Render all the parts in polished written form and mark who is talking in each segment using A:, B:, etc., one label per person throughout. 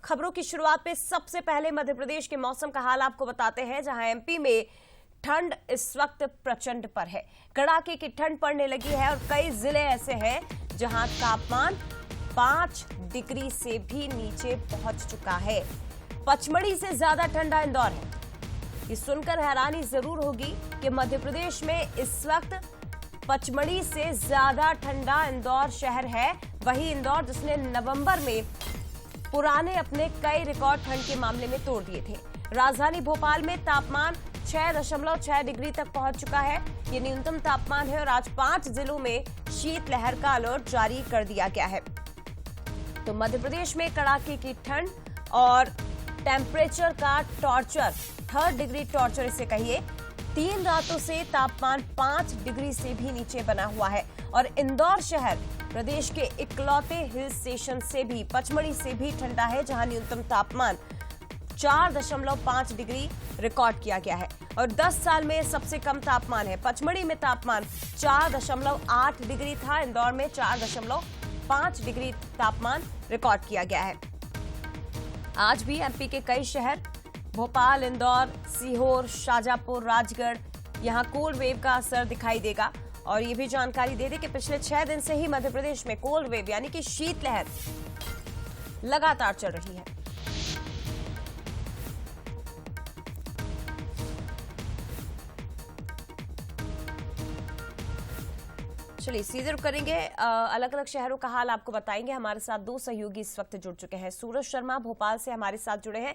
A: खबरों की शुरुआत पे सबसे पहले मध्य प्रदेश के मौसम का हाल आपको बताते हैं, जहां एमपी में ठंड इस वक्त प्रचंड पर है। कड़ाके की ठंड पड़ने लगी है और कई जिले ऐसे हैं जहां तापमान 5 डिग्री से भी नीचे पहुंच चुका है। पचमढ़ी से ज्यादा ठंडा इंदौर है। ये सुनकर हैरानी जरूर होगी कि मध्य प्रदेश में इस वक्त पचमढ़ी से ज्यादा ठंडा इंदौर शहर है। वही इंदौर जिसने नवंबर में पुराने अपने कई रिकॉर्ड ठंड के मामले में तोड़ दिए थे। राजधानी भोपाल में तापमान 6.6 डिग्री तक पहुंच चुका है। ये न्यूनतम तापमान है और आज 5 जिलों में शीतलहर का अलर्ट जारी कर दिया गया है। तो मध्य प्रदेश में कड़ाके की ठंड और टेम्परेचर का टॉर्चर, 3rd डिग्री टॉर्चर इसे कहिए। 3 रातों से तापमान 5 डिग्री से भी नीचे बना हुआ है और इंदौर शहर प्रदेश के इकलौते हिल स्टेशन से भी, पचमढ़ी से भी ठंडा है, जहां न्यूनतम तापमान 4.5 डिग्री रिकॉर्ड किया गया है और 10 साल में सबसे कम तापमान है। पचमढ़ी में तापमान 4.8 डिग्री था, इंदौर में 4.5 डिग्री तापमान रिकॉर्ड किया गया है। आज भी एमपी के कई शहर भोपाल, इंदौर, सीहोर, शाजापुर, राजगढ़, यहां कोल्ड वेव का असर दिखाई देगा। और ये भी जानकारी दे दें कि पिछले 6 दिन से ही मध्य प्रदेश में कोल्ड वेव यानी कि शीतलहर लगातार चल रही है। चलिए सीधे रुक करेंगे, अलग अलग शहरों का हाल आपको बताएंगे। हमारे साथ 2 सहयोगी इस वक्त जुड़ चुके हैं। सूरज शर्मा भोपाल से हमारे साथ जुड़े हैं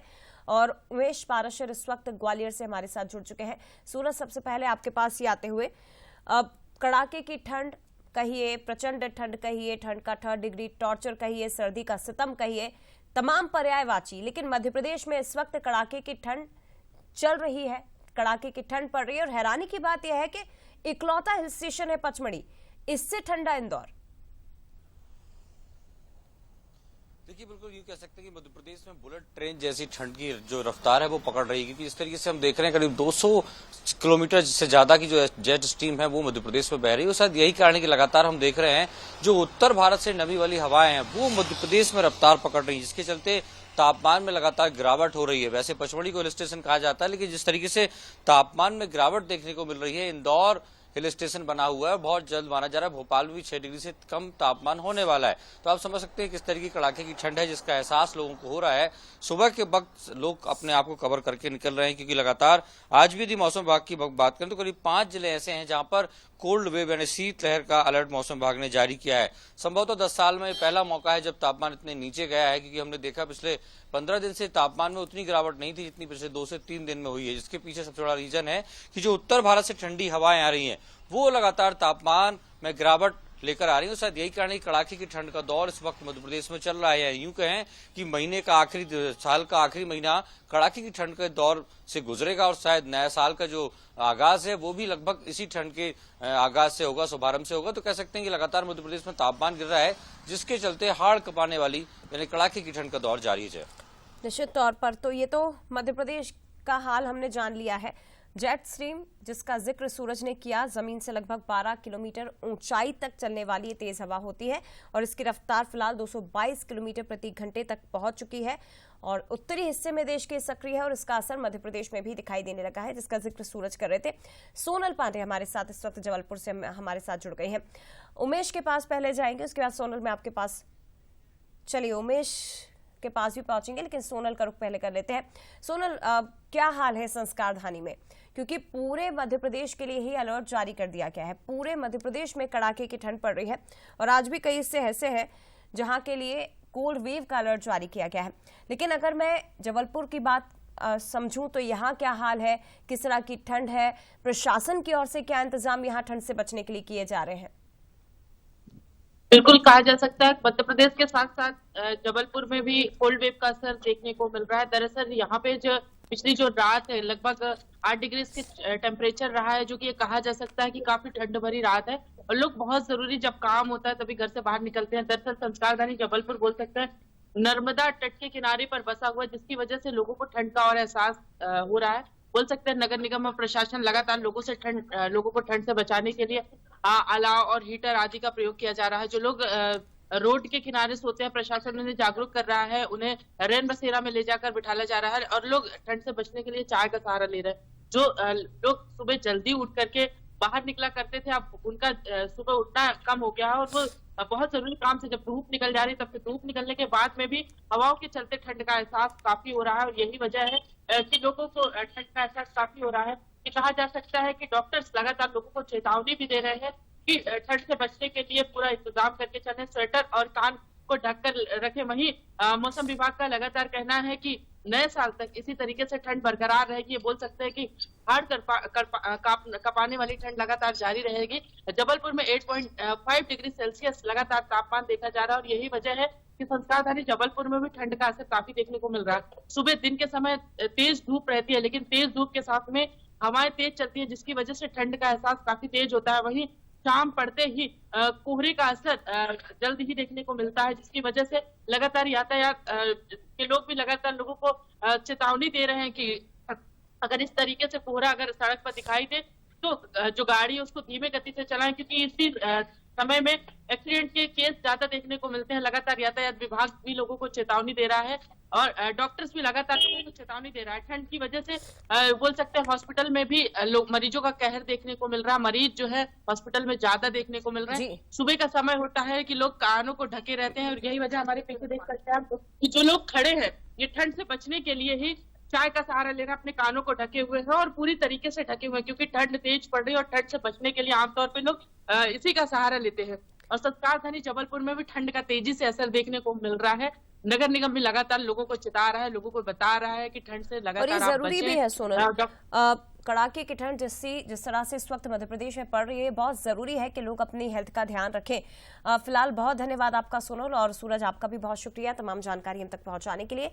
A: और उमेश पाराशर इस वक्त ग्वालियर से हमारे साथ जुड़ चुके हैं। सूरज, सबसे पहले आपके पास ही आते हुए, अब कड़ाके की ठंड कहिए, प्रचंड ठंड कहिए, ठंड का 3rd डिग्री टॉर्चर कहिए, सर्दी का सितम कहिए, तमाम पर्यायवाची, लेकिन मध्य प्रदेश में इस वक्त कड़ाके की ठंड चल रही है, कड़ाके की ठंड पड़ रही है। और हैरानी की बात यह है कि इकलौता हिल स्टेशन है पचमढ़ी, इससे ठंडा इंदौर।
B: देखिए, बिल्कुल यूं कह सकते हैं कि मध्य प्रदेश में बुलेट ट्रेन जैसी ठंड की जो रफ्तार है वो पकड़ रही है, क्योंकि इस तरीके से हम देख रहे हैं करीब 200 किलोमीटर से ज्यादा की जो जेट स्ट्रीम है वो मध्य प्रदेश में बह रही है। और शायद यही कारण है कि लगातार हम देख रहे हैं जो उत्तर भारत से नमी वाली हवाएं हैं वो मध्य प्रदेश में रफ्तार पकड़ रही है, जिसके चलते तापमान में लगातार गिरावट हो रही है। वैसे पचमढ़ी को हिल स्टेशन कहा जाता है, लेकिन जिस तरीके से तापमान में गिरावट देखने को मिल रही है, इंदौर हिल स्टेशन बना हुआ है, बहुत जल्द माना जा रहा है भोपाल में भी 6 डिग्री से कम तापमान होने वाला है। तो आप समझ सकते हैं किस तरीके की कड़ाके की ठंड है, जिसका एहसास लोगों को हो रहा है। सुबह के वक्त लोग अपने आप को कवर करके निकल रहे हैं, क्योंकि लगातार आज भी यदि मौसम विभाग की बात करें तो करीब 5 जिले ऐसे हैं जहां पर कोल्ड वेव यानी शीतलहर का अलर्ट मौसम विभाग ने जारी किया है। संभवतः 10 साल में पहला मौका है जब तापमान इतने नीचे गया है, क्योंकि हमने देखा पिछले 15 दिन से तापमान में उतनी गिरावट नहीं थी जितनी पिछले 2 से 3 दिन में हुई है। जिसके पीछे सबसे बड़ा रीजन है कि जो उत्तर भारत से ठंडी हवाएं आ रही हैं वो लगातार तापमान में गिरावट लेकर आ रही है। शायद यही कारण है कड़ाके की ठंड का दौर इस वक्त मध्य प्रदेश में चल रहा है। यूं कहें कि महीने का साल का आखिरी महीना कड़ाके की ठंड के दौर से गुजरेगा और शायद नया साल का जो आगाज है वो भी लगभग इसी ठंड के आगाज से होगा, शुभारंभ से होगा। तो कह सकते हैं कि लगातार मध्य प्रदेश में तापमान गिर रहा है, जिसके चलते हाड़ कपाने वाली यानी कड़ाके की ठंड का दौर जारी है।
A: निश्चित तौर पर तो ये तो मध्य प्रदेश का हाल हमने जान लिया है। जेट स्ट्रीम जिसका जिक्र सूरज ने किया, जमीन से लगभग 12 किलोमीटर ऊंचाई तक चलने वाली ये तेज हवा होती है और इसकी रफ्तार फिलहाल 222 किलोमीटर प्रति घंटे तक पहुंच चुकी है और उत्तरी हिस्से में देश के सक्रिय है और इसका असर मध्य प्रदेश में भी दिखाई देने लगा है, जिसका जिक्र सूरज कर रहे थे। सोनल पांडे हमारे साथ इस वक्त जबलपुर से हमारे साथ जुड़ गए हैं। उमेश के पास पहले जाएंगे, उसके बाद सोनल में आपके पास। चलिए उमेश के पास भी पहुंचेंगे, लेकिन सोनल का रुख पहले कर लेते हैं। सोनल, क्या हाल है संस्कार धानी में, क्योंकि पूरे मध्य प्रदेश के लिए ही अलर्ट जारी कर दिया गया है। पूरे मध्य प्रदेश में कड़ाके की ठंड पड़ रही है और आज भी कई हिस्से ऐसे हैं जहां के लिए कोल्ड वेव का अलर्ट जारी किया गया है। लेकिन अगर मैं जबलपुर की बात समझूं तो यहाँ क्या हाल है, किस तरह की ठंड है, प्रशासन की ओर से क्या इंतजाम यहाँ ठंड से बचने के लिए किए जा रहे हैं?
C: बिल्कुल कहा जा सकता है मध्य प्रदेश के साथ साथ जबलपुर में भी कोल्ड वेव का असर देखने को मिल रहा है। दरअसल यहाँ पे जो पिछली जो रात है लगभग 8 डिग्री के टेम्परेचर रहा है, जो कि ये कहा जा सकता है कि काफी ठंड भरी रात है और लोग बहुत जरूरी जब काम होता है तभी घर से बाहर निकलते हैं। दरअसल संस्कारधानी जबलपुर बोल सकते हैं नर्मदा तट के किनारे पर बसा हुआ है, जिसकी वजह से लोगों को ठंड का और एहसास हो रहा है। बोल सकते हैं नगर निगम और प्रशासन लगातार लोगों को ठंड से बचाने के लिए अलाव और हीटर आदि का प्रयोग किया जा रहा है। जो लोग रोड के किनारे सोते हैं, प्रशासन उन्हें जागरूक कर रहा है, उन्हें रैन बसेरा में ले जाकर बिठाया जा रहा है और लोग ठंड से बचने के लिए चाय का सहारा ले रहे हैं। जो लोग सुबह जल्दी उठ करके बाहर निकला करते थे, अब उनका सुबह उठना कम हो गया है और वो बहुत जरूरी काम से जब धूप निकल जा रही है तब फिर धूप निकलने के बाद में भी हवाओं के चलते ठंड का एहसास काफी हो रहा है और यही वजह है कि लोगों को ठंड का एहसास काफी हो रहा है। ये कहा जा सकता है कि डॉक्टर्स लगातार लोगों को चेतावनी भी दे रहे हैं कि ठंड से बचने के लिए पूरा इंतजाम करके चलें, स्वेटर और कान को ढककर रखें। वहीं मौसम विभाग का लगातार कहना है कि नए साल तक इसी तरीके से ठंड बरकरार रहेगी। ये बोल सकते हैं कि हाड़ कपाने वाली ठंड लगातार जारी रहेगी। जबलपुर में 8.5 डिग्री सेल्सियस लगातार तापमान देखा जा रहा है और यही वजह है कि संस्कारधानी जबलपुर में भी ठंड का असर काफी देखने को मिल रहा है। सुबह दिन के समय तेज धूप रहती है, लेकिन तेज धूप के साथ में हवाएं तेज चलती है, जिसकी वजह से ठंड का एहसास काफी तेज होता है। वहीं शाम पड़ते ही कोहरे का असर जल्द ही देखने को मिलता है, जिसकी वजह से लगातार यातायात के लोग भी लगातार लोगों को चेतावनी दे रहे हैं कि अगर इस तरीके से कोहरा अगर सड़क पर दिखाई दे तो जो गाड़ी है उसको धीमे गति से चलाएं, क्योंकि इसी समय में एक्सीडेंट के केस ज्यादा देखने को मिलते हैं। लगातार यातायात विभाग भी लोगों को चेतावनी दे रहा है और डॉक्टर्स भी लगातार लोगों को चेतावनी दे रहा है। ठंड की वजह से बोल सकते हैं हॉस्पिटल में भी लोग मरीजों का कहर देखने को मिल रहा है। मरीज जो है हॉस्पिटल में ज्यादा देखने को मिल रहे हैं। सुबह का समय होता है कि लोग कानों को ढके रहते हैं और यही वजह हमारे पीछे देख सकते हैं आप कि जो लोग खड़े हैं ये ठंड से बचने के लिए ही चाय का सहारा लेना, अपने कानों को ढके हुए हैं और पूरी तरीके से ढके हुए हैं, क्योंकि ठंड तेज पड़ रही है और ठंड से बचने के लिए आमतौर पे लोग इसी का सहारा लेते हैं। और संस्कारधानी जबलपुर में भी ठंड का तेजी से असर देखने को मिल रहा है। नगर निगम भी लगातार लोगों को चेता रहा है, लोगों को बता रहा है कि ठंड से लगातार
A: और ये जरूरी भी है सोनल, कड़ाके की ठंड जिस तरह से इस वक्त मध्य प्रदेश में पड़ रही है, बहुत जरूरी है कि लोग अपनी हेल्थ का ध्यान रखें। फिलहाल बहुत धन्यवाद आपका सोनल, और सूरज आपका भी बहुत शुक्रिया तमाम जानकारी हम तक पहुंचाने के लिए।